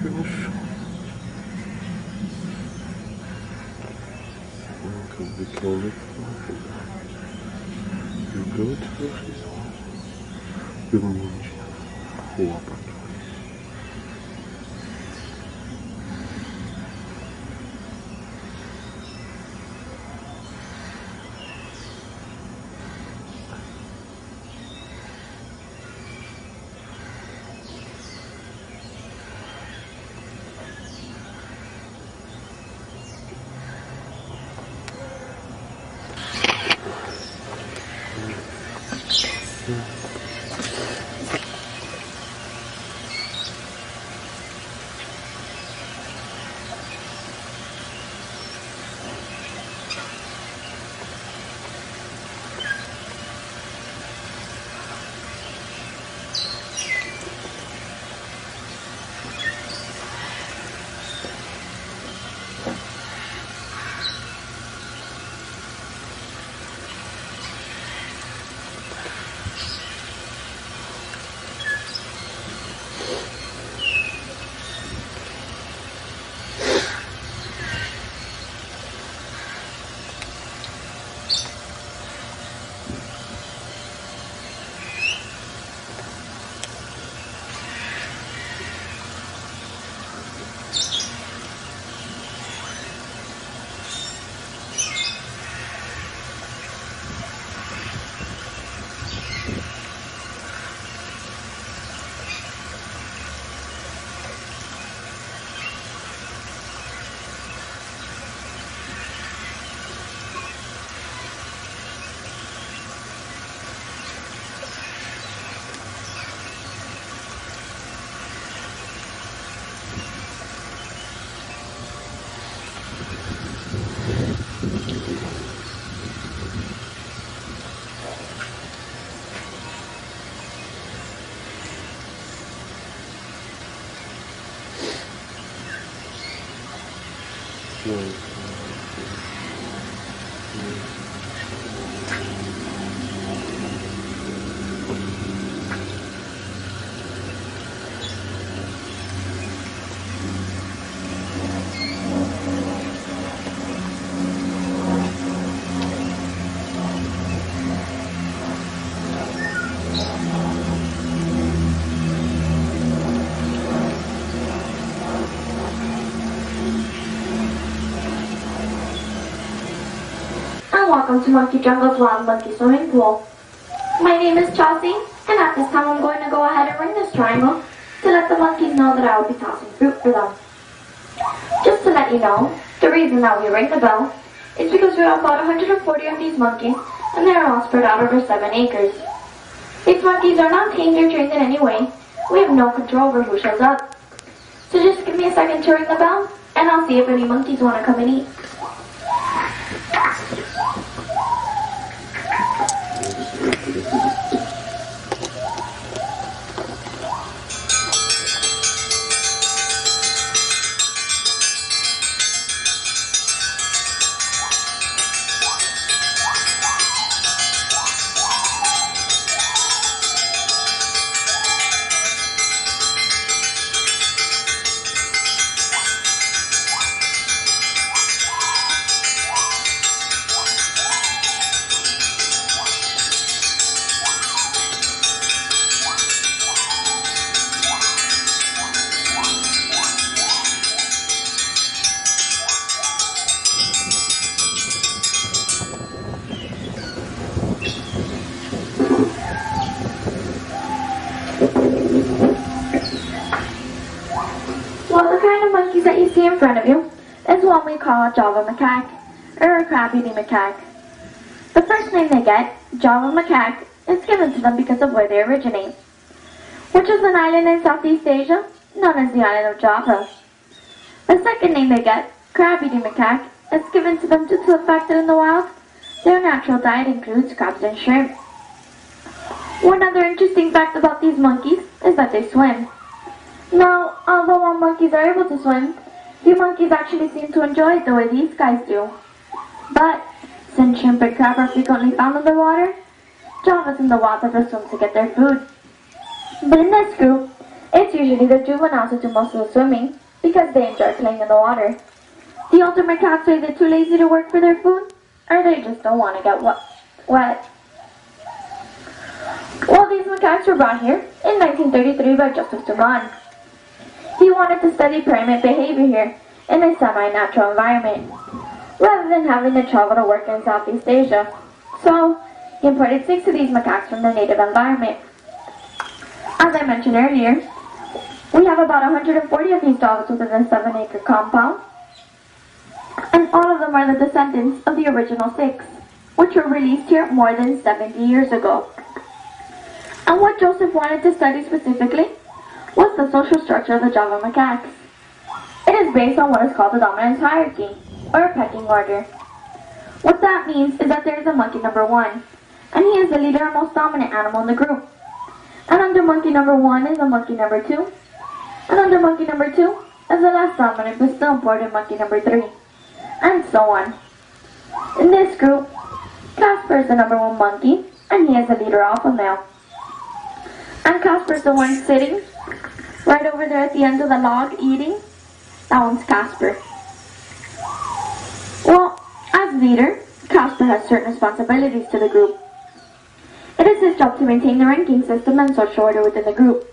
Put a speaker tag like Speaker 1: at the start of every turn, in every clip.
Speaker 1: finish. Because we killed it. Good. Вымучить. Хлопот.
Speaker 2: Welcome to Monkey Jungle's Wild Monkey Swimming Pool. My name is Chelsea, and at this time I'm going to go ahead and ring this triangle to let the monkeys know that I will be tossing fruit for them. Just to let you know, the reason that we ring the bell is because we have about 140 of these monkeys, and they are all spread out over 7 acres. These monkeys are not tamed or trained in any way. We have no control over who shows up. So just give me a second to ring the bell, and I'll see if any monkeys want to come and eat. That you see in front of you is what we call a Java macaque, or a crab-eating macaque. The first name they get, Java macaque, is given to them because of where they originate, which is an island in Southeast Asia known as the island of Java. The second name they get, crab-eating macaque, is given to them due to the fact that in the wild, their natural diet includes crabs and shrimp. One other interesting fact about these monkeys is that they swim. Now, although all monkeys are able to swim, few monkeys actually seem to enjoy it the way these guys do. But, since shrimp and crab are frequently found in the water, Javas in the wild have to swim to get their food. But in this group, It's usually the juveniles who do most of the swimming because they enjoy playing in the water. The older macaques are either too lazy to work for their food or they just don't want to get wet. Well, these macaques were brought here in 1933 by Joseph Dumont. He wanted to study primate behavior here in a semi-natural environment, rather than having to travel to work in Southeast Asia. So, he imported 6 of these macaques from their native environment. As I mentioned earlier, we have about 140 of these dogs within a 7-acre compound, and all of them are the descendants of the original 6, which were released here more than 70 years ago. And what Joseph wanted to study specifically was the social structure of the Java macaques. It is based on what is called the dominance hierarchy, or a pecking order. What that means is that there is a monkey number 1, and he is the leader and most dominant animal in the group. And under monkey number 1 is a monkey number 2, and under monkey number 2 is the less dominant but still important monkey number 3, and so on. In this group, Casper is the number 1 monkey, and he is the leader alpha male. And Casper is the one sitting right over there at the end of the log eating. That one's Casper. Well, as leader, Casper has certain responsibilities to the group. It is his job to maintain the ranking system and social order within the group.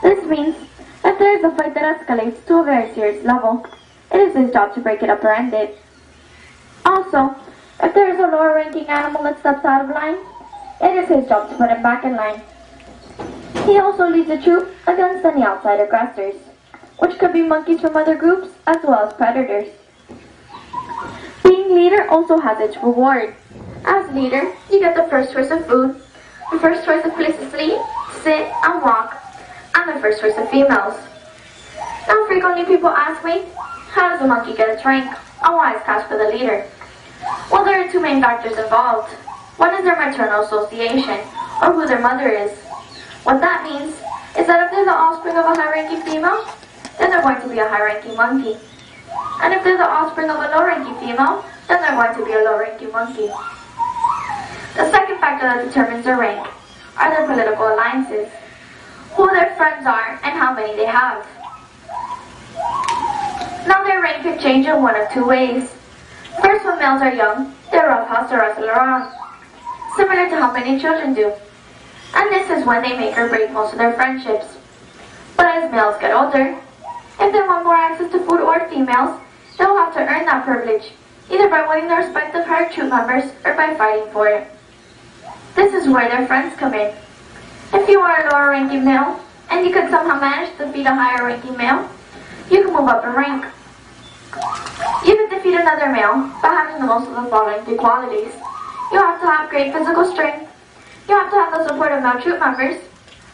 Speaker 2: This means if there is a fight that escalates to a very serious level, it is his job to break it up or end it. Also, if there is a lower ranking animal that steps out of line, it is his job to put him back in line. He also leads a troop against any outside aggressors, which could be monkeys from other groups as well as predators. Being leader also has its reward. As leader, you get the first choice of food, the first choice of place to sleep, sit, and walk, and the first choice of females. Now frequently people ask me, how does a monkey get its rank, and why is Casper the leader? Well, there are 2 main factors involved. One is their maternal association, or who their mother is. What that means is that if they're the offspring of a high-ranking female, then they're going to be a high-ranking monkey. And if they're the offspring of a low-ranking female, then they're going to be a low-ranking monkey. The second factor that determines their rank are their political alliances, who their friends are, and how many they have. Now their rank can change in one of 2 ways. First, when males are young, they're roughhoused or wrestle around, similar to how many children do. And this is when they make or break most of their friendships. But as males get older, if they want more access to food or females, they'll have to earn that privilege, either by winning the respect of higher troop members or by fighting for it. This is where their friends come in. If you are a lower ranking male, and you could somehow manage to defeat a higher ranking male, you can move up in rank. You can defeat another male by having the most of the following 3 qualities. You have to have great physical strength, you have to have the support of male troop members,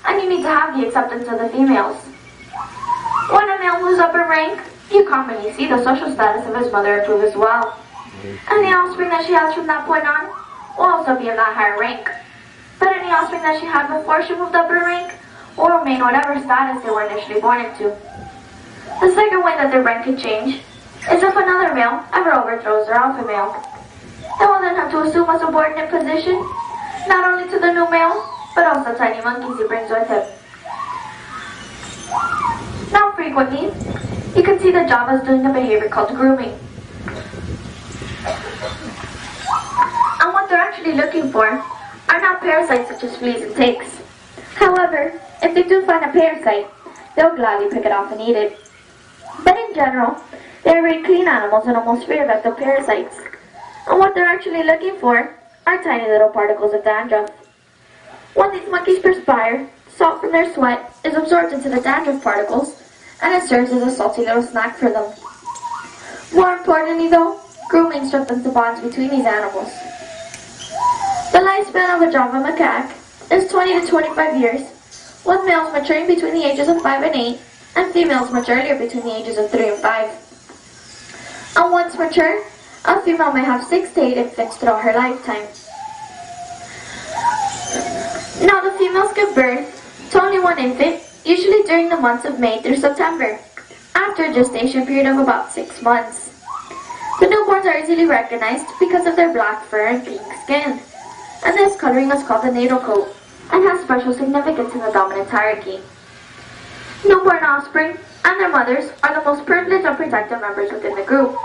Speaker 2: and you need to have the acceptance of the females. When a male moves up in rank, you commonly see the social status of his mother improve as well. And the offspring that she has from that point on will also be of that higher rank. But any offspring that she had before she moved up in rank will remain whatever status they were initially born into. The second way that their rank could change is if another male ever overthrows their alpha male. They will then have to assume a subordinate position, not only to the new male, but also tiny monkeys he brings with him. Now frequently, you can see the Javas doing a behavior called grooming. And what they're actually looking for are not parasites such as fleas and ticks. However, if they do find a parasite, they'll gladly pick it off and eat it. But in general, they are very clean animals and almost fearless of parasites. And what they're actually looking for are tiny little particles of dandruff. When these monkeys perspire, salt from their sweat is absorbed into the dandruff particles, and it serves as a salty little snack for them. More importantly though, grooming strengthens the bonds between these animals. The lifespan of a Java macaque is 20 to 25 years, with males maturing between the ages of 5 and 8, and females much earlier between the ages of 3 and 5. And once mature, a female may have 6 to 8 infants throughout her lifetime. Now the females give birth to only 1 infant, usually during the months of May through September, after a gestation period of about 6 months. The newborns are easily recognized because of their black fur and pink skin, and this coloring is called the natal coat, and has special significance in the dominance hierarchy. Newborn offspring and their mothers are the most privileged and protected members within the group.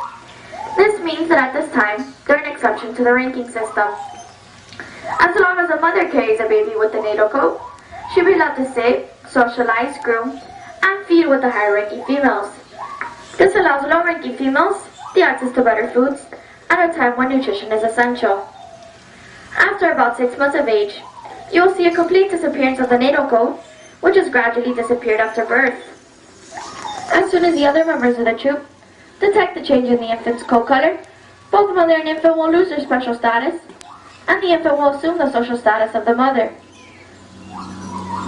Speaker 2: This means that at this time, they're an exception to the ranking system. As long as a mother carries a baby with the natal coat, she'll be allowed to sit, socialize, groom, and feed with the higher-ranking females. This allows low-ranking females the access to better foods at a time when nutrition is essential. After about 6 months of age, you will see a complete disappearance of the natal coat, which has gradually disappeared after birth. As soon as the other members of the troop detect the change in the infant's coat color, both mother and infant will lose their special status, and the infant will assume the social status of the mother.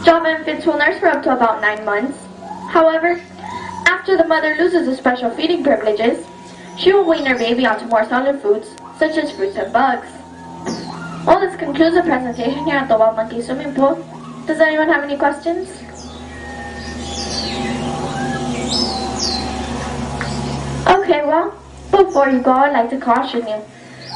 Speaker 2: Java infants will nurse for up to about 9 months. However, after the mother loses the special feeding privileges, she will wean her baby onto more solid foods, such as fruits and bugs. Well, this concludes the presentation here at the Wild Monkey Swimming Pool. Does anyone have any questions? Okay, well, before you go, I'd like to caution you.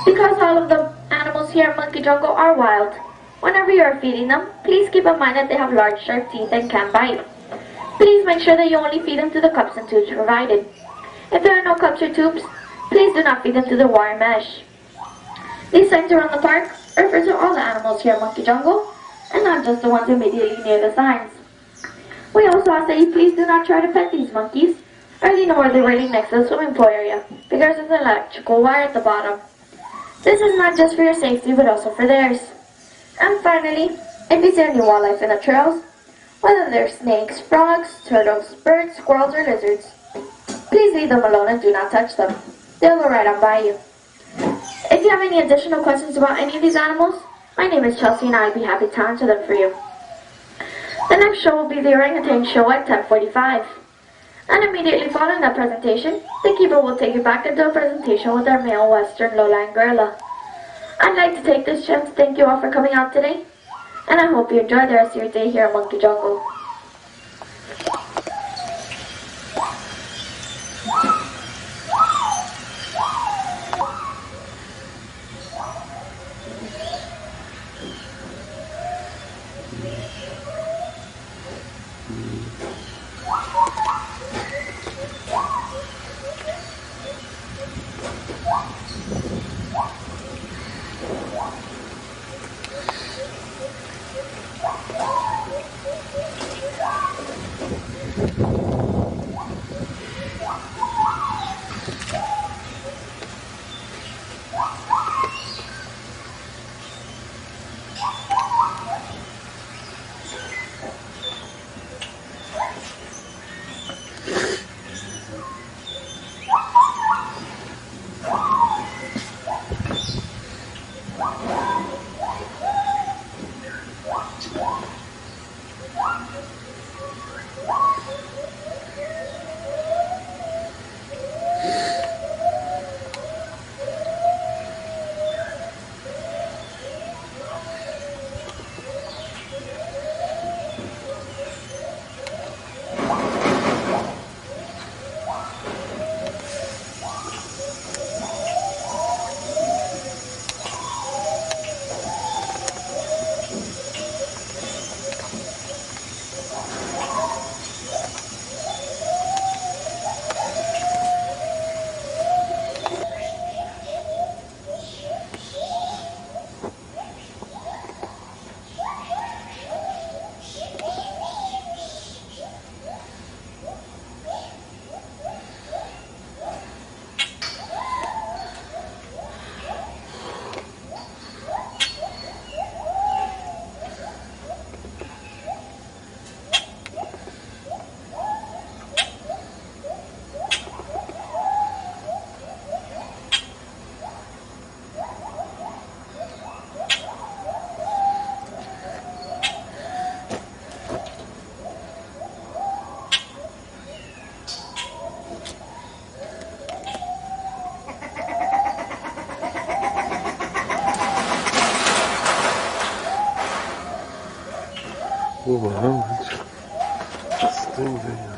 Speaker 2: Because all of the animals here in Monkey Jungle are wild, whenever you are feeding them, please keep in mind that they have large, sharp teeth and can bite. Please make sure that you only feed them through the cups and tubes provided. If there are no cups or tubes, please do not feed them through the wire mesh. These signs around the park refer to all the animals here in Monkey Jungle, and not just the ones immediately near the signs. We also ask that you please do not try to pet these monkeys, or lean over the railing next to the swimming pool area, because there's an electrical wire at the bottom. This is not just for your safety, but also for theirs. And finally, if you see any wildlife in the trails, whether they're snakes, frogs, turtles, birds, squirrels, or lizards, please leave them alone and do not touch them. They'll go right on by you. If you have any additional questions about any of these animals, my name is Chelsea and I'd be happy to answer them for you. The next show will be the orangutan show at 10:45. And immediately following that presentation, the keeper will take you back into a presentation with our male western lowland gorilla. I'd like to take this chance to thank you all for coming out today, and I hope you enjoy the rest of your day here in Monkey Jungle.
Speaker 1: Wow, das Ding hier.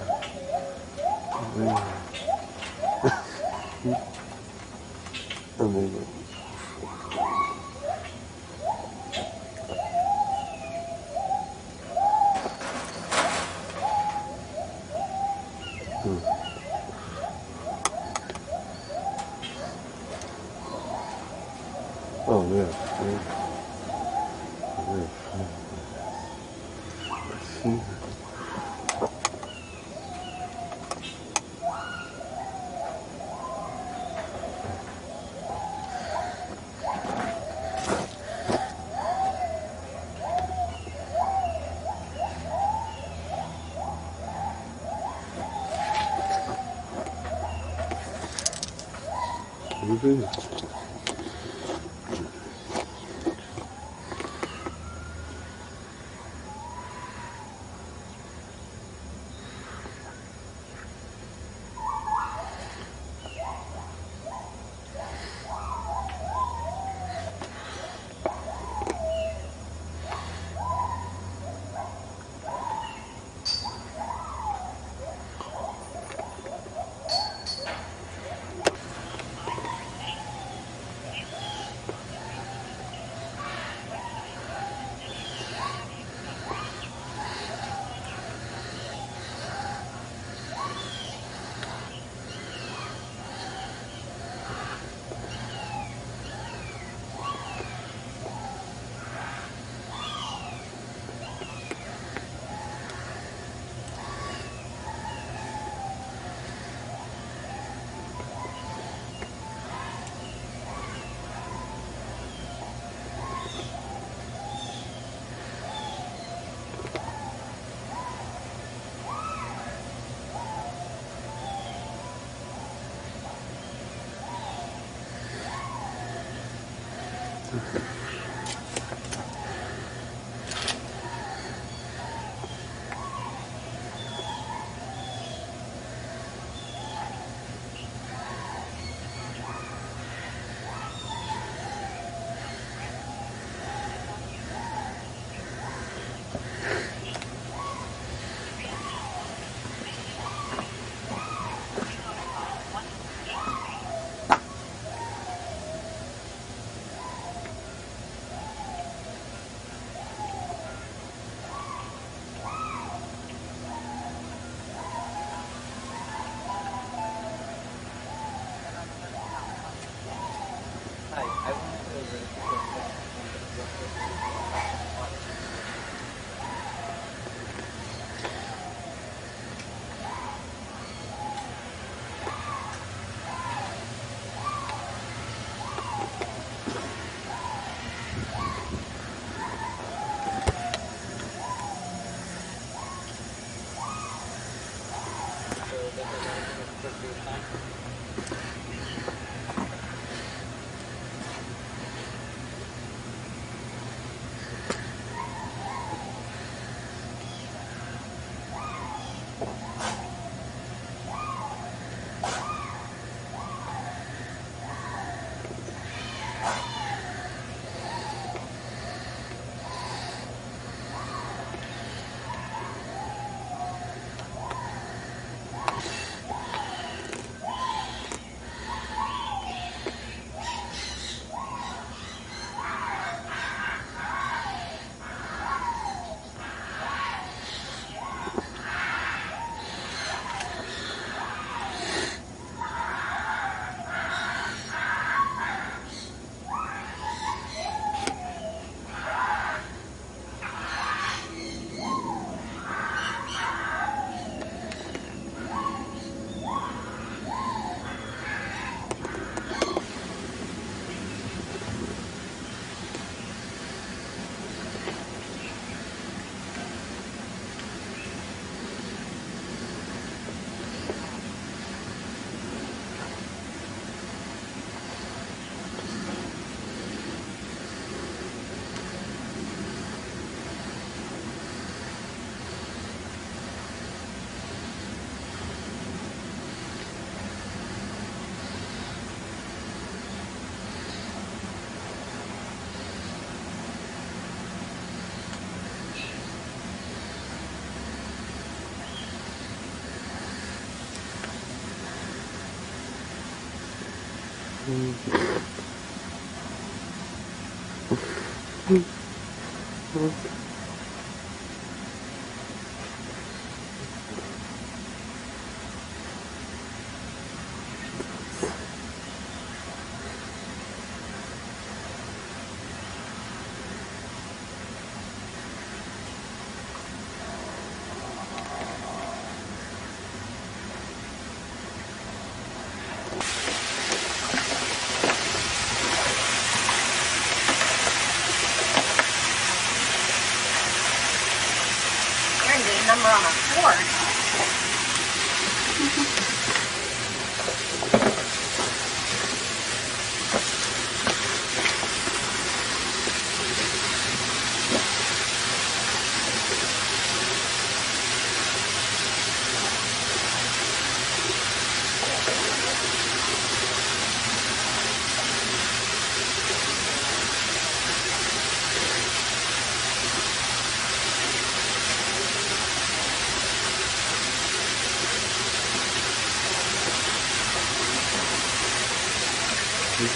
Speaker 3: And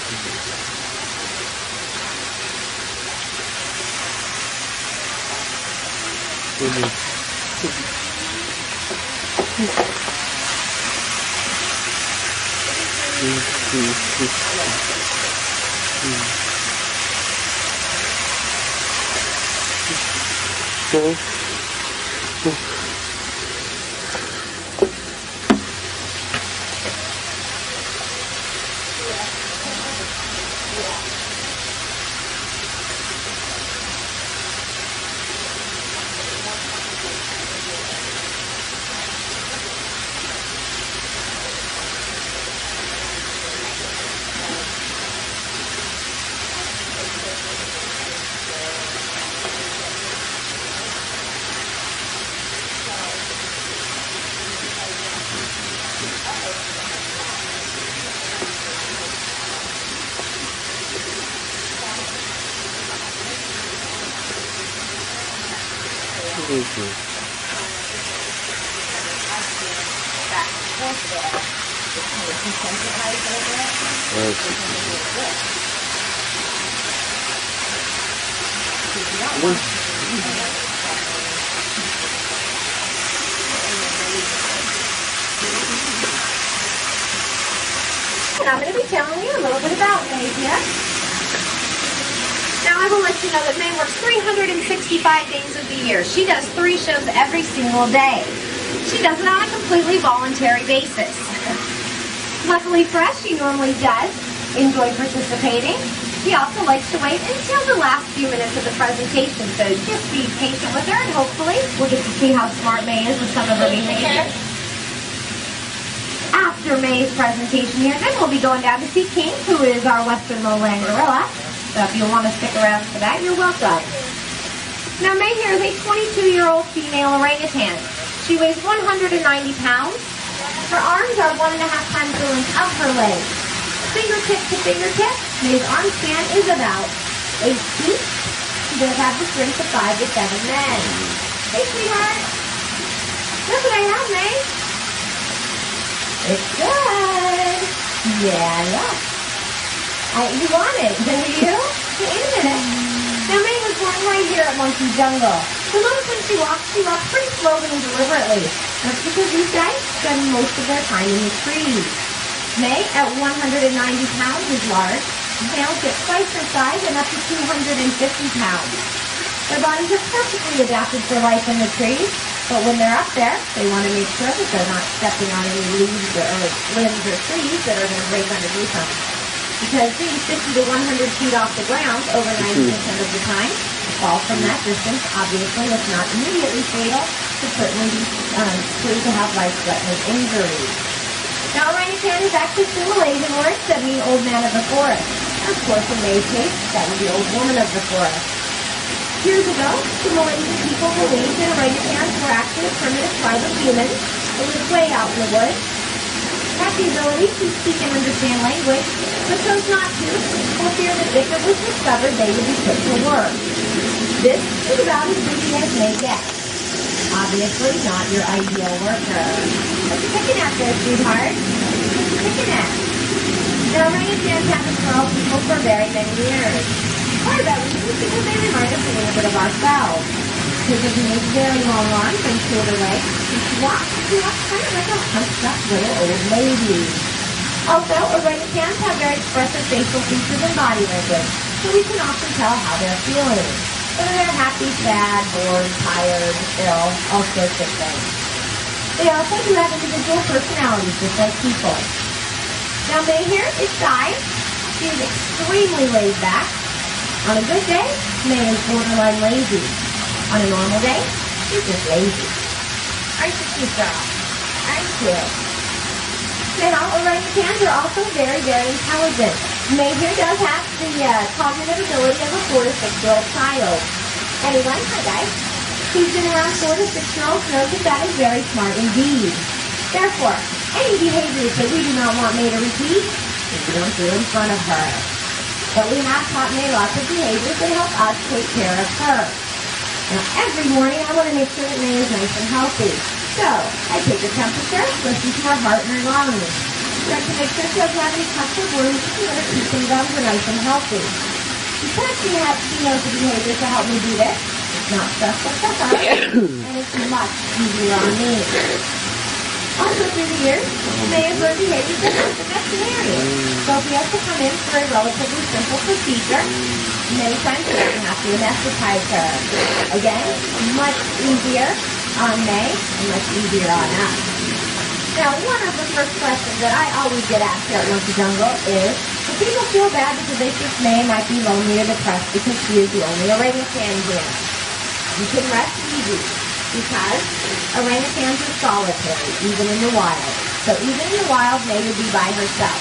Speaker 3: I'm going to be telling you a little bit about May here. Now I will let you know that May works 365 days of the year. She does 3 shows every single day. She does it on a completely voluntary basis. Luckily for us, she normally does enjoy participating. She also likes to wait until the last few minutes of the presentation, so just be patient with her and hopefully we'll get to see how smart May is with some of her behavior. After May's presentation here, then we'll be going down to see King, who is our Western lowland gorilla. So if you want to stick around for that, you're welcome. Now May here is a 22-year-old female orangutan. She weighs 190 pounds. Her arms are 1.5 times the length of her legs. Fingertip to fingertip, May's arm span is about 8 feet. She does have the strength of 5 to 7 men. Hey, sweetheart. Look what I have, May. It's good. Yeah. You want it, don't you? Hey, in a minute. Now, May was born right here at Monkey Jungle. So notice when she walks pretty slowly and deliberately. That's because these guys spend most of their time in the trees. May, at 190 pounds, is large. Males get twice their size and up to 250 pounds. Their bodies are perfectly adapted for life in the trees, but when they're up there, they want to make sure that they're not stepping on any leaves or limbs or trees that are going to break underneath them. Because being 50 to 100 feet off the ground over 90% of the time, a fall from that distance, obviously, if not immediately fatal, could certainly be proved to have life-threatening injuries. Now, orangutan is actually still Malaysian words that mean old man of the forest. Of course, in May's case, that would be old woman of the forest. Years ago, the Malaysian people believed that orangutans were actually a primitive tribe of humans that lived way out in the woods, had the ability to speak and understand language, but chose not to, for fear that if it was discovered, they would be put to work. This is about as busy as May gets. Obviously not your ideal worker. What you picking at there, sweetheart? What you picking at? Now, orangutans have been feral people for very many years. Part of that reason is because they remind us a little bit of ourselves. Because of May's very long arms and shorter legs, and she walks kind of like a hunched up little old lady. Also, orangutans have very expressive facial features and body language, so we can often tell how they're feeling. Whether they're happy, sad, bored, tired, ill, all sorts of things. They also do have individual personalities, just like people. Now, May here is shy. She is extremely laid back. On a good day, May is borderline lazy. On a normal day, she's just lazy. Aren't you cute, girl? Aren't you? Now, orangutans are also very, very intelligent. May here does have the cognitive ability of a 4 to 6-year-old child. Anyone, hi guys, who's been around 4 to 6-year-olds knows that is very smart indeed. Therefore, any behaviors that we do not want May to repeat, we don't do in front of her. But we have taught May lots of behaviors that help us take care of her. Now, every morning I want to make sure that May is nice and healthy. So, I take her temperature, listen to her heart and her lungs. check to make sure she doesn't have any cuts or wounds. She's going to keep some gums are nice and healthy. Because she knows the behavior to help me do this, it's not stressful for her, and it's much easier on me. Also through the years, May has learned behaviors that are the veterinarian. So if he has to come in for a relatively simple procedure, many times he doesn't have to anesthetize her. Again, much easier on May and much easier on us. Now, one of the first questions that I always get asked here at Monkey Jungle is, do people feel bad because they think May might be lonely or depressed because she is the only orangutan here? You can rest easy because orangutans are solitary, even in the wild. So even in the wild, May would be by herself.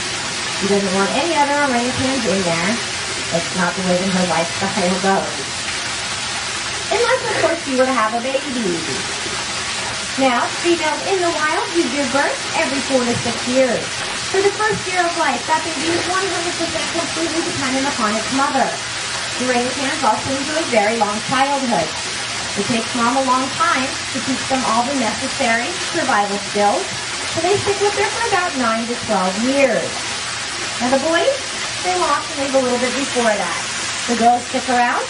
Speaker 3: She doesn't want any other orangutans in there. That's not the way that her lifestyle goes. Unless, of course, you were to have a baby. Now, females in the wild do give birth every 4 to 6 years. For the first year of life, that baby is 100% completely dependent upon its mother. Orangutans also enjoy very long childhood. It takes mom a long time to teach them all the necessary survival skills, so they stick with her for about 9 to 12 years. Now the boys, they will often leave a little bit before that. The girls stick around,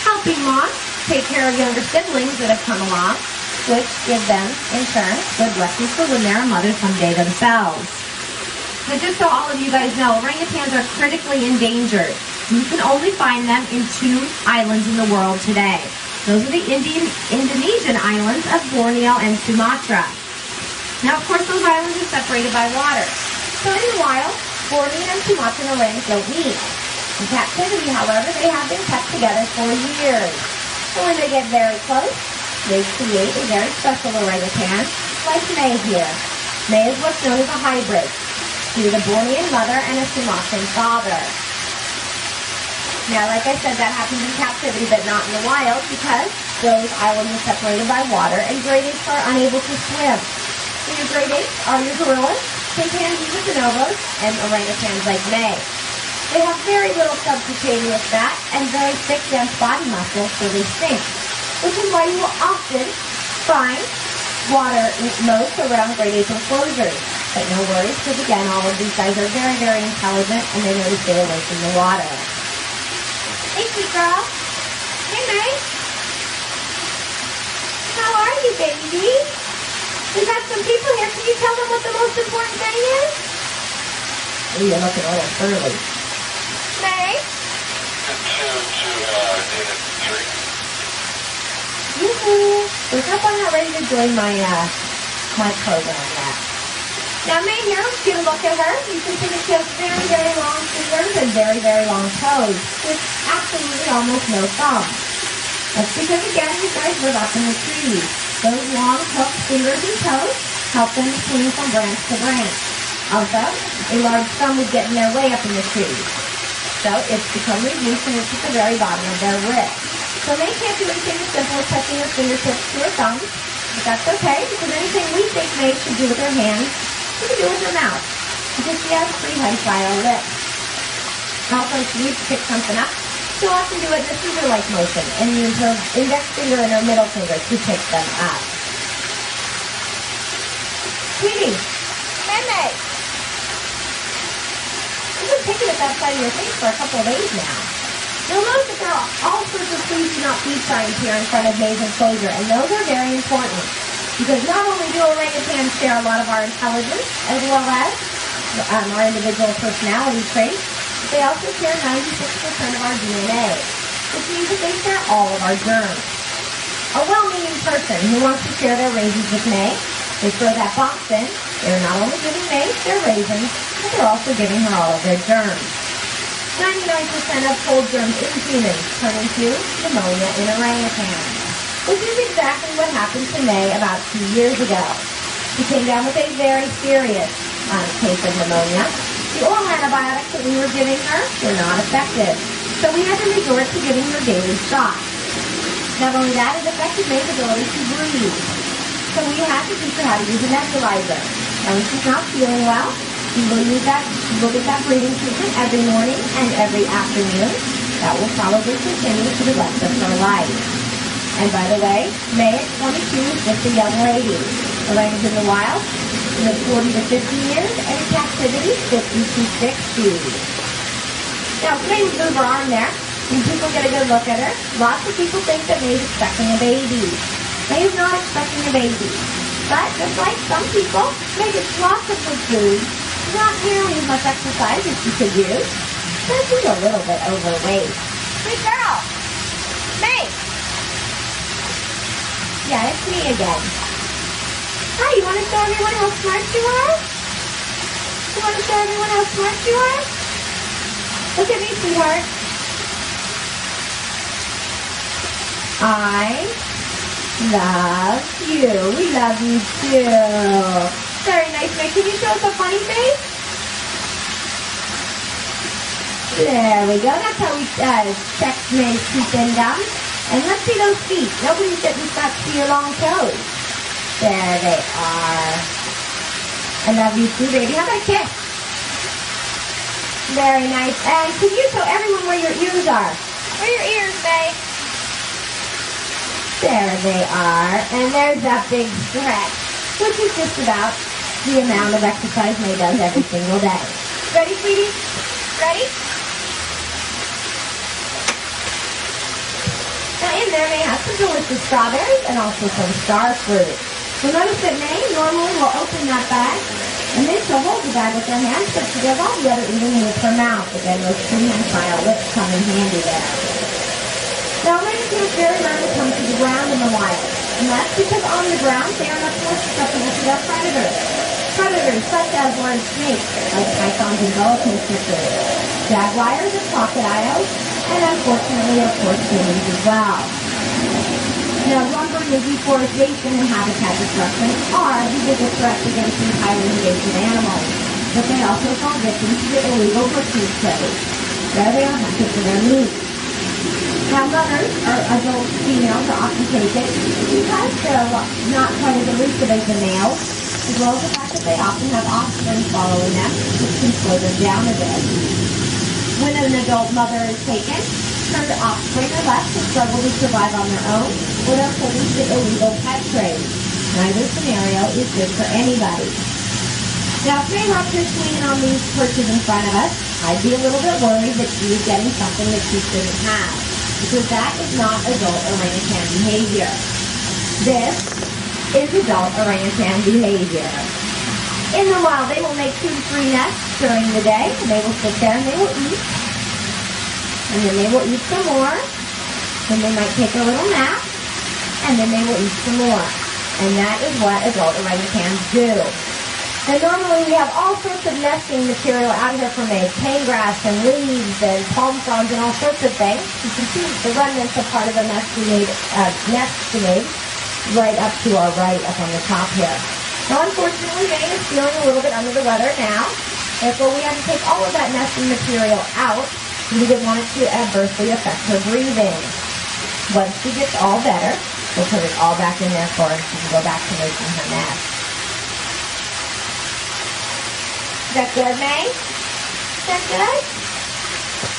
Speaker 3: helping mom take care of younger siblings that have come along, which give them, in turn, good lessons for when they're a mother someday themselves. But just so all of you guys know, orangutans are critically endangered. You can only find them in 2 islands in the world today. Those are the Indonesian islands of Borneo and Sumatra. Now, of course, those islands are separated by water. So in the wild, Borneo and Sumatran orangs don't meet. In captivity, however, they have been kept together for years. So when they get very close, they create a very special orangutan, like May here. May is what's known as a hybrid. She is a Bornean mother and a Sumatran father. Now, like I said, that happens in captivity, but not in the wild, because those islands are separated by water, and great apes are unable to swim. So your great apes are your gorillas, chimpanzees with bonobos, and orangutans like May. They have very little subcutaneous fat and very thick, dense body muscles, so they stink. Which is why you will often find water in most around great ape enclosures. But no worries, because again, all of these guys are very, very intelligent, and they know to stay away from the water. Hey, sweet girl. Hey, May. How are you, baby? We've got some people here. Can you tell them what the most important thing is? Oh, you're looking a little early. May? Look up, I'm not ready to join my program yet. Now May here, get a look at her. You can see that she has very, very long fingers and very, very long toes, with absolutely almost no thumb. That's because, again, these guys live up in the trees. Those long hooked fingers and toes help them swing from branch to branch. Also, a large thumb would get in their way up in the trees. So it's become reduced and it's at the very bottom of their wrist. So May can't do anything as simple as touching her fingertips to her thumbs, but that's okay, because anything we think May should do with her hands, she can do with her mouth, because she has prehensile lips. Also, if she needs to pick something up, she'll often do it in a scissor-like motion, and use her index finger and her middle finger to pick them up. Sweetie, May. You've been picking at that side of your face for a couple of days now. You'll notice that there are all sorts of please do not feed signs here in front of May's enclosure, and those are very important. Because not only do orangutans share a lot of our intelligence, as well as our individual personality traits, they also share 96% of our DNA, which means that they share all of our germs. A well-meaning person who wants to share their raisins with May, they throw that box in. They're not only giving May their raisins, but they're also giving her all of their germs. 99% of cold germs in humans turn into pneumonia in orangutans, which is exactly what happened to May about 2 years ago. She came down with a very serious case of pneumonia. The oral antibiotics that we were giving her were not effective, so we had to resort to giving her daily shots. Not only that, it affected May's ability to breathe, so we had to teach her how to use a nebulizer. And when she's not feeling well, she will get that breathing treatment every morning and every afternoon. That will probably continue for the rest of her life. And by the way, May at 22 is just a young lady. Orangutans in the wild live 40 to 50 years, and in captivity activity 50 to 60. Now, May would move her arm there, and people get a good look at her. Lots of people think that May's expecting a baby. May is not expecting a baby. But just like some people, May gets lots of good food, not nearly as much exercise as she could use, but she's a little bit overweight. Good girl! May! Yeah, it's me again. Hi, you want to show everyone how smart you are? You want to show everyone how smart you are? Look at me, sweetheart. I love you. We love you too. Very nice, May. Can you show us a funny face? There we go. That's how we check May's teeth and gums. And let's see those feet. Nobody's getting stuck to your long toes. There they are. I love you too, baby. How about a kiss? Very nice. And can you show everyone where your ears are? Where are your ears, May? There they are. And there's that big stretch, which is just about the amount of exercise May does every single day. Ready, sweetie? Ready? Now in there, May has some delicious strawberries and also some star fruit. You'll notice that May normally will open that bag, and then she'll hold the bag with her hands, but she does all the other eating with her mouth. Again, those hand-style lips come in handy there. Now, orangutans very rarely come to the ground in the wild, and that's because on the ground they are much more susceptible to their predators. Predators such as large snakes, like pythons and boa constrictors, jaguars and crocodiles, and unfortunately, of course, humans as well. Now, lumbering and deforestation and habitat destruction are the biggest threats against these highly invasive animals, but they also fall victim to the illegal butchering trade. There they are hunted for their meat. Now, mothers or adult females are often taken because they're not quite as elusive as the males, as well as the fact that they often have offspring following them, which can slow them down a bit. When an adult mother is taken, her offspring are left to struggle to survive on their own, or they're pulled into the illegal pet trade. Neither scenario is good for anybody. Now, if May were up here swinging on these perches in front of us, I'd be a little bit worried that she was getting something that she shouldn't have, because that is not adult orangutan behavior. This is adult orangutan behavior. In the wild, they will make 2 to 3 nests during the day, and they will sit there and they will eat. And then they will eat some more. Then they might take a little nap. And then they will eat some more. And that is what adult orangutans do. And normally we have all sorts of nesting material out here for May. Cane grass and leaves and palm fronds and all sorts of things. You can see the remnants of part of the nest we made right up to our right up on the top here. Now unfortunately May is feeling a little bit under the weather now. Therefore we had to take all of that nesting material out. We didn't want it to adversely affect her breathing. Once she gets all better, we'll put it all back in there for her and she can go back to making her nest. Is that good, May? Is that good?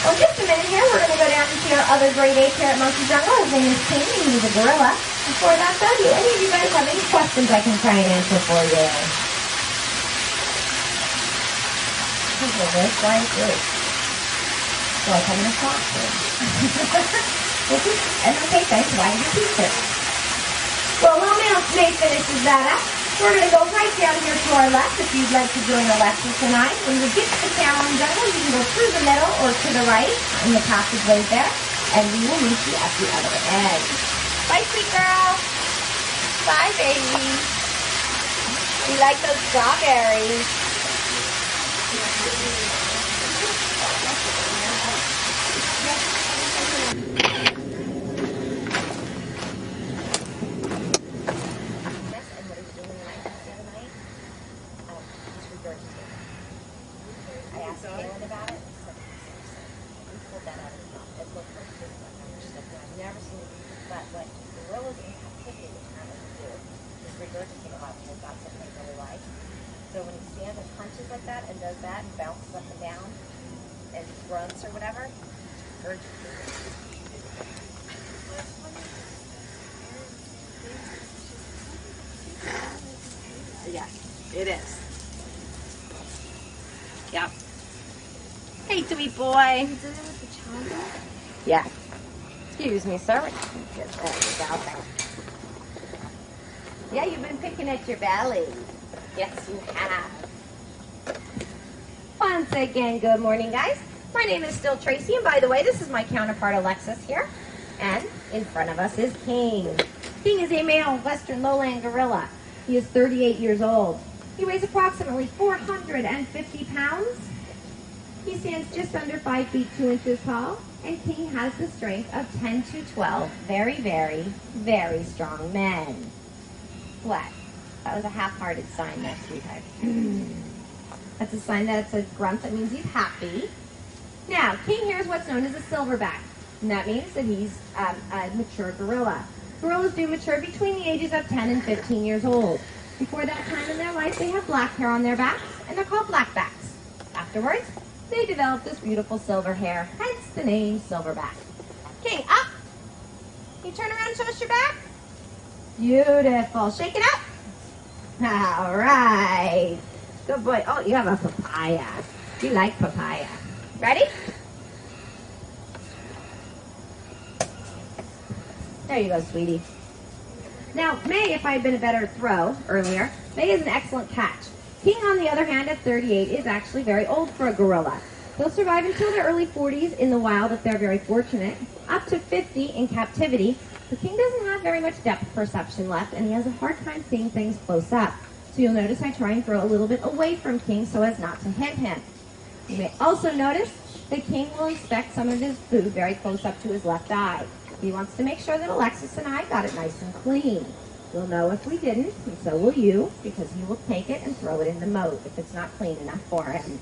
Speaker 3: Well, just a minute here. We're going to go down and see our other great ape here at Monkey Jungle. His name is King, and he's a gorilla. Before that, though, do any of you guys have any questions I can try and answer for you? Look at this right here. So I'm going to talk to him. And okay, thanks. Why did you teach it? Well, while May finishes that up, we're going to go right down here to our left if you'd like to join the lesson tonight. When you get to the Cameron Jungle, you can go through the middle or to the right in the passageway there, and we will meet you at the other end. Bye, sweet girl. Bye, baby. You like those strawberries?
Speaker 4: So when he stands and punches like that and does that and bounces up and down and grunts or whatever, yeah, it is.
Speaker 3: Yep. Hey, sweet boy. Yeah. Excuse me, sir. There you go. Yeah, you've been picking at your belly. Yes, you have. Once again, good morning, guys. My name is still Tracy, and by the way, this is my counterpart, Alexis, here. And in front of us is King. King is a male western lowland gorilla. He is 38 years old. He weighs approximately 450 pounds. He stands just under 5 feet 2 inches tall, and King has the strength of 10 to 12 very, very, very strong men. What? That was a half-hearted sign there, sweetheart. That's a sign that it's a grunt that means he's happy. Now, King here is what's known as a silverback, and that means that he's a mature gorilla. Gorillas do mature between the ages of 10 and 15 years old. Before that time in their life, they have black hair on their backs, and they're called blackbacks. Afterwards, they develop this beautiful silver hair, hence the name silverback. King, up! Can you turn around and show us your back? Beautiful. Shake it up. All right. Good boy. Oh, you have a papaya. You like papaya. Ready? There you go, sweetie. Now, May, if I had been a better throw earlier, May is an excellent catch. King, on the other hand, at 38, is actually very old for a gorilla. They'll survive until their early 40s in the wild if they're very fortunate, up to 50 in captivity. The King doesn't have very much depth perception left, and he has a hard time seeing things close up. So you'll notice I try and throw a little bit away from King so as not to hit him. You may also notice the King will inspect some of his food very close up to his left eye. He wants to make sure that Alexis and I got it nice and clean. We'll know if we didn't, and so will you, because he will take it and throw it in the moat if it's not clean enough for him.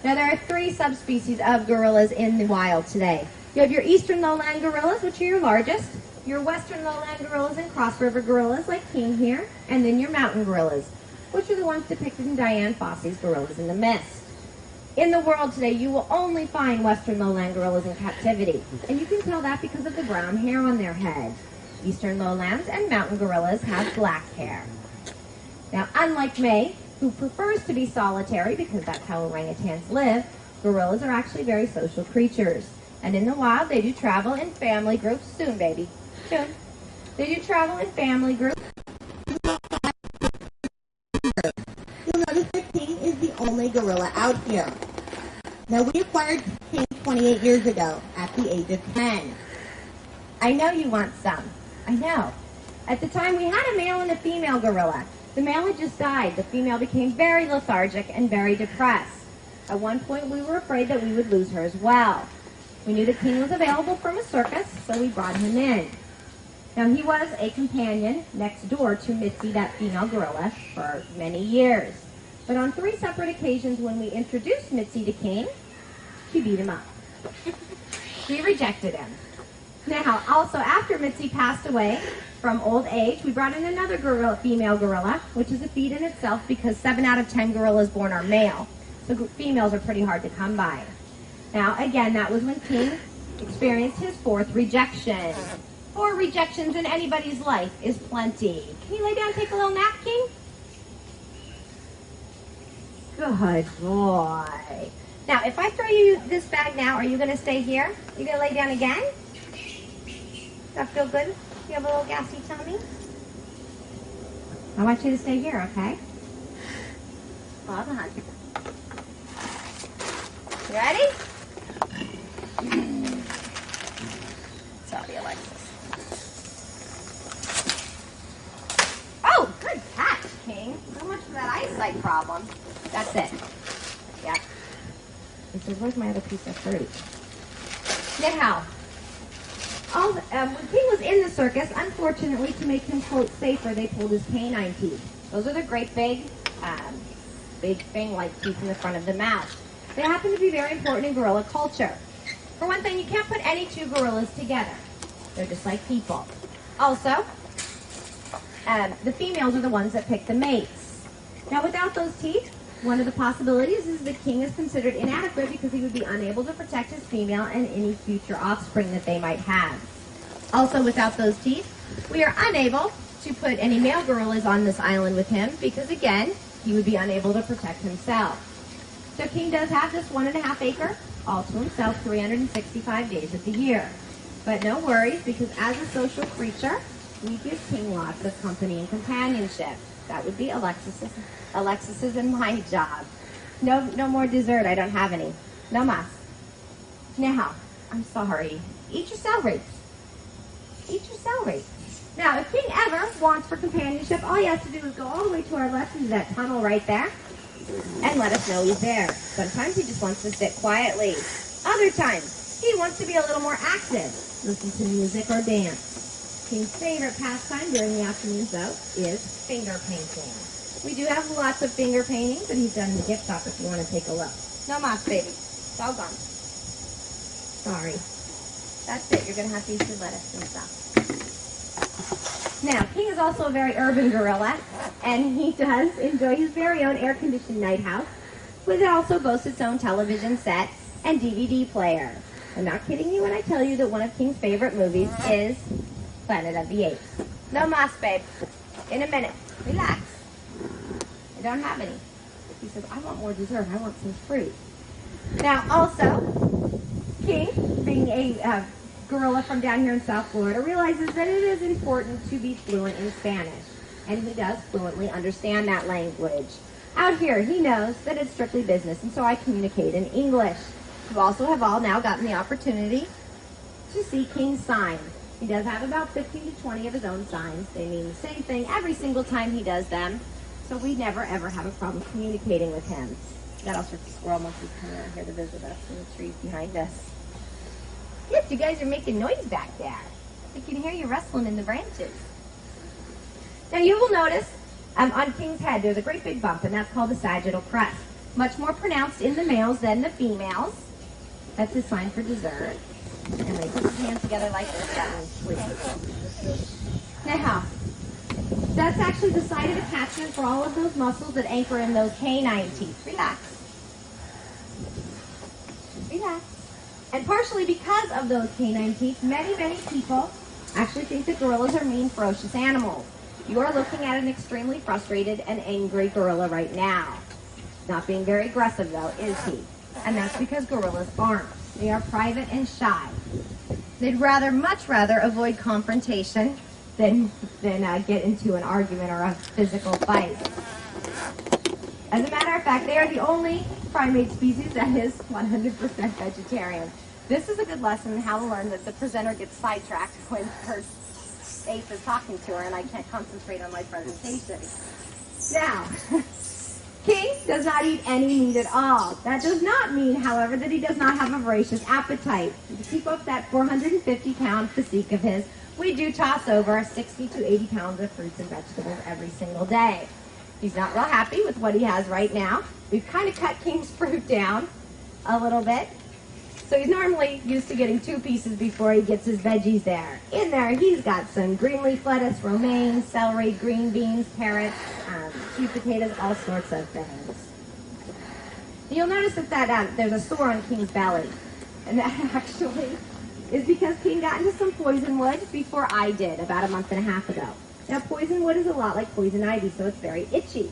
Speaker 3: Now, there are 3 subspecies of gorillas in the wild today. You have your eastern lowland gorillas, which are your largest, your western lowland gorillas and cross river gorillas like King here, and then your mountain gorillas, which are the ones depicted in Diane Fossey's Gorillas in the Mist. In the world today, you will only find western lowland gorillas in captivity, and you can tell that because of the brown hair on their head. Eastern lowlands and mountain gorillas have black hair. Now, unlike May, who prefers to be solitary because that's how orangutans live, gorillas are actually very social creatures. And in the wild, they do travel in family groups. Soon, baby. Soon. They do travel in family groups. You'll notice that King is the only gorilla out here. Now, we acquired King 28 years ago at the age of 10. I know you want some. I know. At the time, we had a male and a female gorilla. The male had just died. The female became very lethargic and very depressed. At one point, we were afraid that we would lose her as well. We knew that King was available from a circus, so we brought him in. Now, he was a companion next door to Mitzi, that female gorilla, for many years. But on 3 separate occasions when we introduced Mitzi to King, she beat him up. We rejected him. Now, also, after Mitzi passed away from old age, we brought in another female gorilla, which is a feat in itself because 7 out of 10 gorillas born are male. So females are pretty hard to come by. Now, again, that was when King experienced his 4th rejection. 4 rejections in anybody's life is plenty. Can you lay down and take a little nap, King? Good boy. Now, if I throw you this bag now, are you going to stay here? You going to lay down again? Does that feel good? You have a little gassy tummy? I want you to stay here, okay? Hold on. You ready? Sorry, Alexis. Oh, good catch, King. So much for that eyesight problem. That's it. Yep. He says, where's my other piece of fruit? Now, when King was in the circus, unfortunately, to make him, quote, safer, they pulled his canine teeth. Those are the great big thing-like teeth in the front of the mouth. They happen to be very important in gorilla culture. For one thing, you can't put any 2 gorillas together. They're just like people. Also, the females are the ones that pick the mates. Now, without those teeth, one of the possibilities is that King is considered inadequate because he would be unable to protect his female and any future offspring that they might have. Also, without those teeth, we are unable to put any male gorillas on this island with him because, again, he would be unable to protect himself. So King does have this 1.5 acre all to himself 365 days of the year. But no worries, because as a social creature, we give King lots of company and companionship. That would be Alexis's and my job. No more dessert. I don't have any. No mas. Now, I'm sorry. Eat your celery. Eat your celery. Now, if King ever wants for companionship, all he has to do is go all the way to our left into that tunnel right there and let us know he's there. Sometimes he just wants to sit quietly. Other times, he wants to be a little more active, listen to music or dance. King's favorite pastime during the afternoons, though, is finger painting. We do have lots of finger painting that he's done in the gift shop if you want to take a look. No mas, baby. It's all gone. Sorry. That's it. You're going to have to eat your lettuce and stuff. Now, King is also a very urban gorilla, and he does enjoy his very own air-conditioned night house, which also boasts its own television set and DVD player. I'm not kidding you when I tell you that one of King's favorite movies is Planet of the Apes. No mas, babe. In a minute. Relax. I don't have any. He says, I want more dessert. I want some fruit. Now, also, King, being a gorilla from down here in South Florida, realizes that it is important to be fluent in Spanish, and he does fluently understand that language. Out here, he knows that it's strictly business, and so I communicate in English. You also have all now gotten the opportunity to see King's sign. He does have about 15 to 20 of his own signs. They mean the same thing every single time he does them, so we never ever have a problem communicating with him. Got all sorts of squirrel monkeys coming out here to visit us in the trees behind us. Yes, you guys are making noise back there. I can hear you rustling in the branches. Now you will notice on King's head there's a great big bump, and that's called the sagittal crest. Much more pronounced in the males than the females. That's his sign for dessert. And they put his hands together like this. That means sleep. Now, that's actually the site of attachment for all of those muscles that anchor in those canine teeth. Relax. Relax. And partially because of those canine teeth, many people actually think that gorillas are mean, ferocious animals. You are looking at an extremely frustrated and angry gorilla right now. Not being very aggressive, though, is he? And that's because gorillas aren't. They are private and shy. They'd much rather avoid confrontation than get into an argument or a physical fight. As a matter of fact, they are the only primate species that is 100% vegetarian. This is a good lesson in how to learn that the presenter gets sidetracked when her ape is talking to her and I can't concentrate on my presentation. Now, King does not eat any meat at all. That does not mean, however, that he does not have a voracious appetite. To keep up that 450-pound physique of his, we do toss over 60 to 80 pounds of fruits and vegetables every single day. He's not real happy with what he has right now. We've kind of cut King's fruit down a little bit. So he's normally used to getting 2 pieces before he gets his veggies there. In there, he's got some green leaf lettuce, romaine, celery, green beans, carrots, sweet potatoes, all sorts of things. You'll notice that there's a sore on King's belly. And that actually is because King got into some poison wood before I did, about a month and a half ago. Now, poison wood is a lot like poison ivy, so it's very itchy.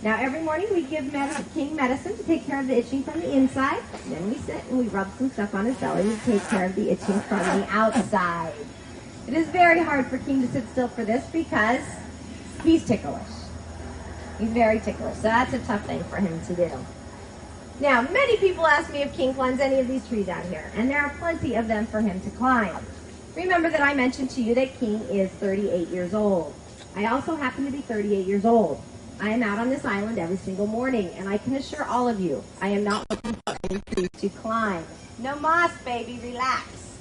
Speaker 3: Now, every morning we give King medicine to take care of the itching from the inside. Then we sit and we rub some stuff on his belly to take care of the itching from the outside. It is very hard for King to sit still for this because he's ticklish. He's very ticklish, so that's a tough thing for him to do. Now, many people ask me if King climbs any of these trees out here, and there are plenty of them for him to climb. Remember that I mentioned to you that King is 38 years old. I also happen to be 38 years old. I am out on this island every single morning, and I can assure all of you, I am not looking for any trees to climb. No mas, baby, relax.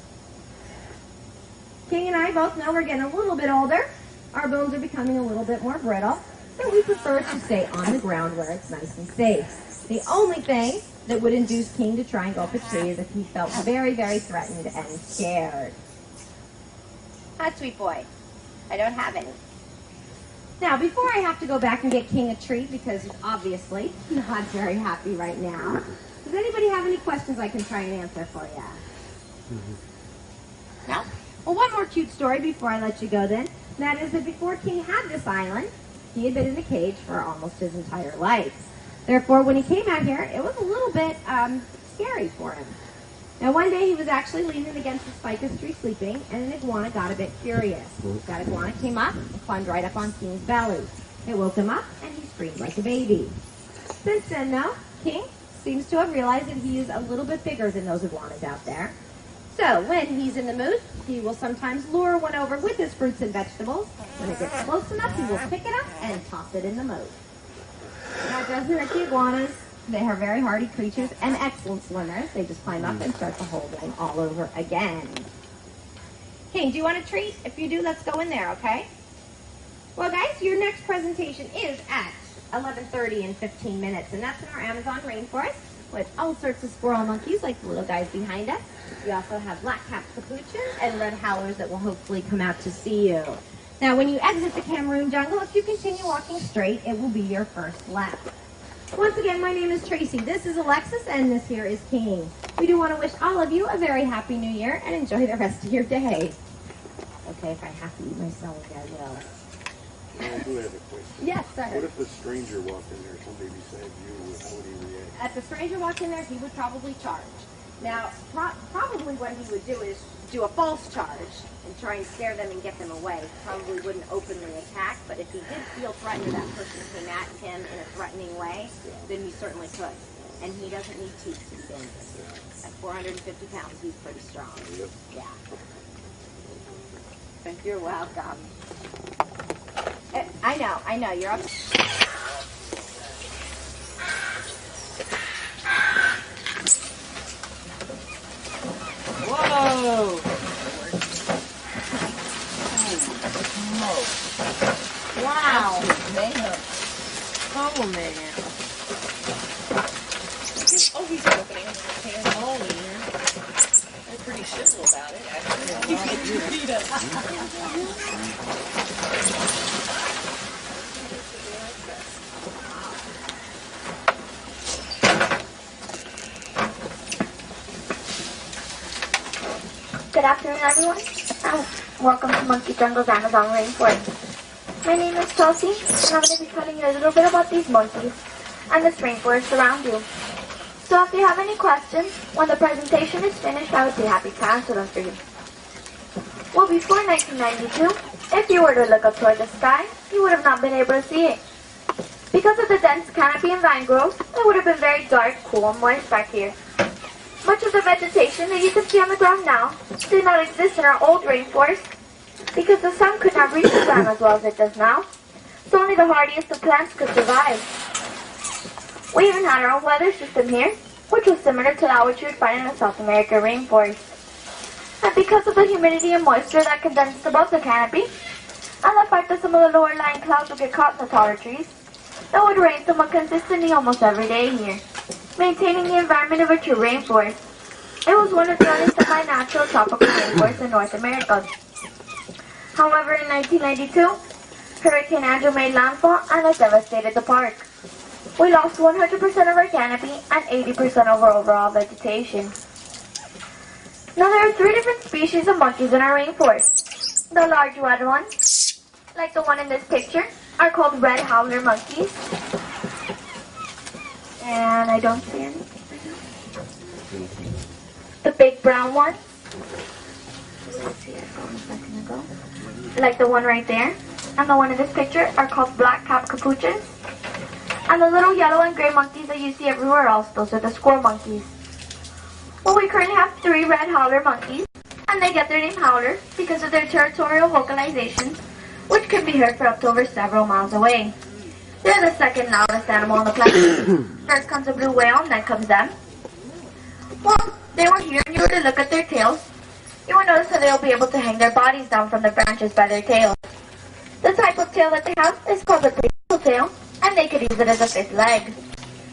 Speaker 3: King and I both know we're getting a little bit older. Our bones are becoming a little bit more brittle, so we prefer to stay on the ground where it's nice and safe. The only thing that would induce King to try and go up a tree is if he felt very, very threatened and scared. Ah, sweet boy. I don't have any. Now, before I have to go back and get King a treat, because he's obviously not very happy right now, does anybody have any questions I can try and answer for you? No? Well, one more cute story before I let you go then. And that is that before King had this island, he had been in a cage for almost his entire life. Therefore, when he came out here, it was a little bit scary for him. Now, one day he was actually leaning against the ficus tree sleeping, and an iguana got a bit curious. That iguana came up and climbed right up on King's belly. It woke him up, and he screamed like a baby. Since then, though, King seems to have realized that he is a little bit bigger than those iguanas out there. So, when he's in the mood, he will sometimes lure one over with his fruits and vegetables. When it gets close enough, he will pick it up and toss it in the moat. That doesn't hurt the iguanas. They are very hardy creatures and excellent swimmers. They just climb up and start the whole thing all over again. King, do you want a treat? If you do, let's go in there, okay? Well, guys, your next presentation is at 11:30 in 15 minutes, and that's in our Amazon rainforest with all sorts of squirrel monkeys like the little guys behind us. We also have black-capped capuchins and red howlers that will hopefully come out to see you. Now, when you exit the Cameroon jungle, if you continue walking straight, it will be your first lap. Once again, my name is Tracy. This is Alexis, and this here is King. We do want to wish all of you a very happy new year and enjoy the rest of your day. Okay, if I have to eat my celery, I will.
Speaker 1: I do have a question.
Speaker 3: Yes, sir.
Speaker 1: What if a stranger walked in there, somebody beside you, how would he react?
Speaker 3: If a stranger walked in there, he would probably charge. Now, probably what he would do is do a false charge and try and scare them and get them away. Probably wouldn't openly attack, but if he did feel threatened or that person came at him in a threatening way, then he certainly could. And he doesn't need teeth to be dangerous. At 450 pounds, he's pretty strong.
Speaker 1: Yep.
Speaker 3: Yeah. You're welcome. I know, you're up. Whoa! Wow! Oh, man.
Speaker 4: Oh, he's opening his hands all in here. They're pretty civil about it, actually. You can beat us.
Speaker 2: Good afternoon, everyone, and welcome to Monkey Jungle's Amazon Rainforest. My name is Chelsea, and I'm going to be telling you a little bit about these monkeys and this rainforest around you. So if you have any questions, when the presentation is finished, I would be happy to answer them for you. Well, before 1992, if you were to look up toward the sky, you would have not been able to see it. Because of the dense canopy and vine growth, it would have been very dark, cool, and moist back here. Much of the vegetation that you can see on the ground now did not exist in our old rainforest because the sun could not reach the ground as well as it does now, so only the hardiest of plants could survive. We even had our own weather system here, which was similar to that which you would find in the South American rainforest. And because of the humidity and moisture that condensed above the canopy, and the fact that some of the lower lying clouds would get caught in the taller trees, it would rain somewhat consistently almost every day here, maintaining the environment of a true rainforest. It was one of the only semi-natural tropical rainforests in North America. However, in 1992, Hurricane Andrew made landfall and has devastated the park. We lost 100% of our canopy and 80% of our overall vegetation. Now there are 3 different species of monkeys in our rainforest. The large red ones, like the one in this picture, are called red howler monkeys. And I don't see any. The big brown ones, like the one right there, and the one in this picture are called black-capped capuchins. And the little yellow and gray monkeys that you see everywhere else, those are the squirrel monkeys. Well, we currently have 3 red howler monkeys, and they get their name howler because of their territorial vocalizations, which can be heard for up to over several miles away. They're the second loudest animal on the planet. First comes a blue whale, and then comes them. Well, they were here, and you were to look at their tails, you will notice that they will be able to hang their bodies down from the branches by their tails. The type of tail that they have is called a prehensile tail, and they could use it as a 5th leg.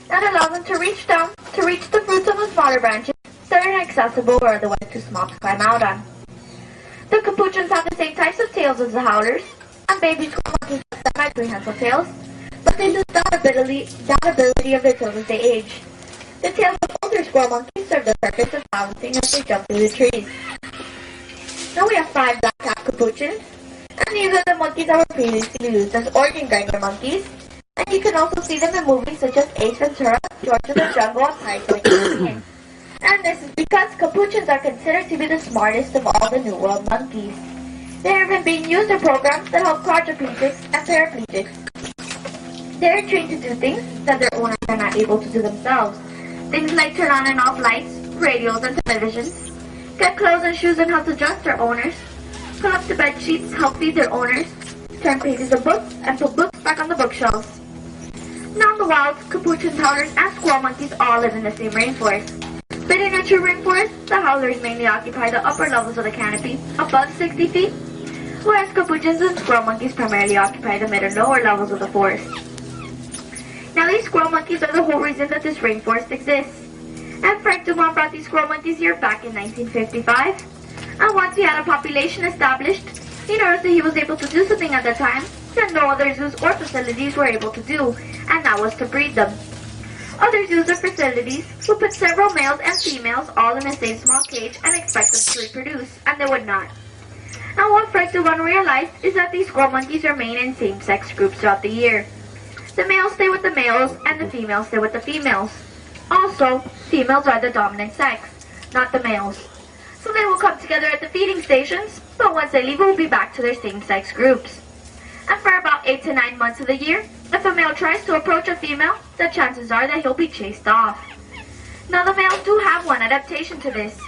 Speaker 2: That allows them to reach down, to reach the fruits on the smaller branches that are inaccessible or otherwise too small to climb out on. The capuchins have the same types of tails as the howlers, and baby squirrel monkeys have semi-prehensile tails, but they lose that ability of their tails as they age. The tails of older squirrel monkeys serve the purpose of balancing as they jump through the trees. Now we have 5 black-capped capuchins, and these are the monkeys that were previously used as organ grinder monkeys, And you can also see them in movies such as Ace Ventura, George of the Jungle, and Pirates of the Caribbean. And this is because capuchins are considered to be the smartest of all the New World monkeys. They are even being used in programs that help quadriplegics and paraplegics. They are trained to do things that their owners are not able to do themselves. Things like turn on and off lights, radios, and televisions, get clothes and shoes and help to dress their owners, pull up the bed sheets, help feed their owners, turn pages of books, and put books back on the bookshelves. Now in the wild, capuchins, howlers, and squirrel monkeys all live in the same rainforest. But in a true rainforest, the howlers mainly occupy the upper levels of the canopy, above 60 feet, whereas capuchins and squirrel monkeys primarily occupy the mid and lower levels of the forest. Now these squirrel monkeys are the whole reason that this rainforest exists. And Frank Dumont brought these squirrel monkeys here back in 1955. And once he had a population established, he noticed that he was able to do something at the time that no other zoos or facilities were able to do, and that was to breed them. Other zoos or facilities would put several males and females all in the same small cage and expect them to reproduce, and they would not. And what Frank Dumont realized is that these squirrel monkeys remain in same-sex groups throughout the year. The males stay with the males, and the females stay with the females. Also, females are the dominant sex, not the males. So they will come together at the feeding stations, but once they leave, will be back to their same-sex groups. And for about 8 to 9 months of the year, if a male tries to approach a female, the chances are that he'll be chased off. Now the males do have one adaptation to this.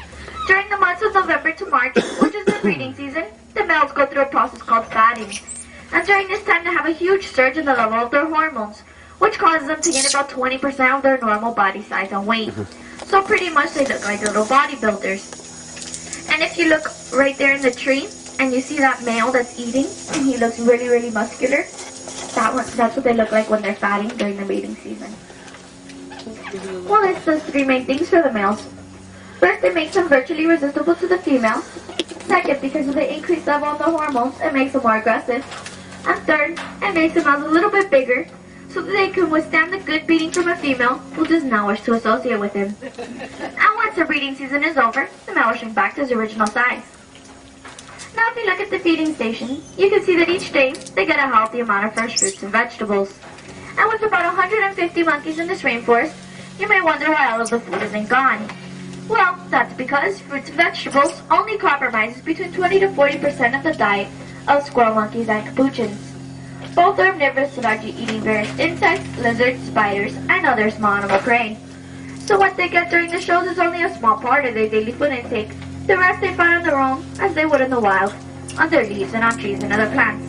Speaker 2: During the months of November to March, which is the breeding season, the males go through a process called fatting. And during this time, they have a huge surge in the level of their hormones, which causes them to gain about 20% of their normal body size and weight. So pretty much they look like little bodybuilders. And if you look right there in the tree, and you see that male that's eating, and he looks really, really muscular, that's what they look like when they're fatting during the mating season. Well, this does 3 main things for the males. First, it makes them virtually resistible to the females. Second, because of the increased level of the hormones, it makes them more aggressive. And third, it makes the males a little bit bigger, so that they can withstand the good beating from a female who does not wish to associate with him. And once the breeding season is over, the male will shrink back to his original size. Now if you look at the feeding station, you can see that each day they get a healthy amount of fresh fruits and vegetables. And with about 150 monkeys in this rainforest, you may wonder why all of the food isn't gone. Well, that's because fruits and vegetables only compromises between 20 to 40% of the diet of squirrel monkeys and capuchins. Both are omnivorous, largely eating various insects, lizards, spiders, and other small animal prey. So what they get during the shows is only a small part of their daily food intake. The rest they find on their own, as they would in the wild, on their leaves and on trees and other plants.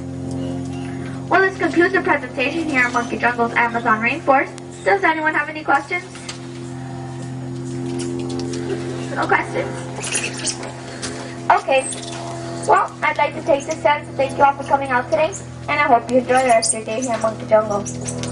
Speaker 2: Well, this concludes the presentation here at Monkey Jungle's Amazon Rainforest. Does anyone have any questions? No questions? Okay. Well, I'd like to take this chance to thank you all for coming out today, and I hope you enjoy the rest of your day here at Monkey Jungle.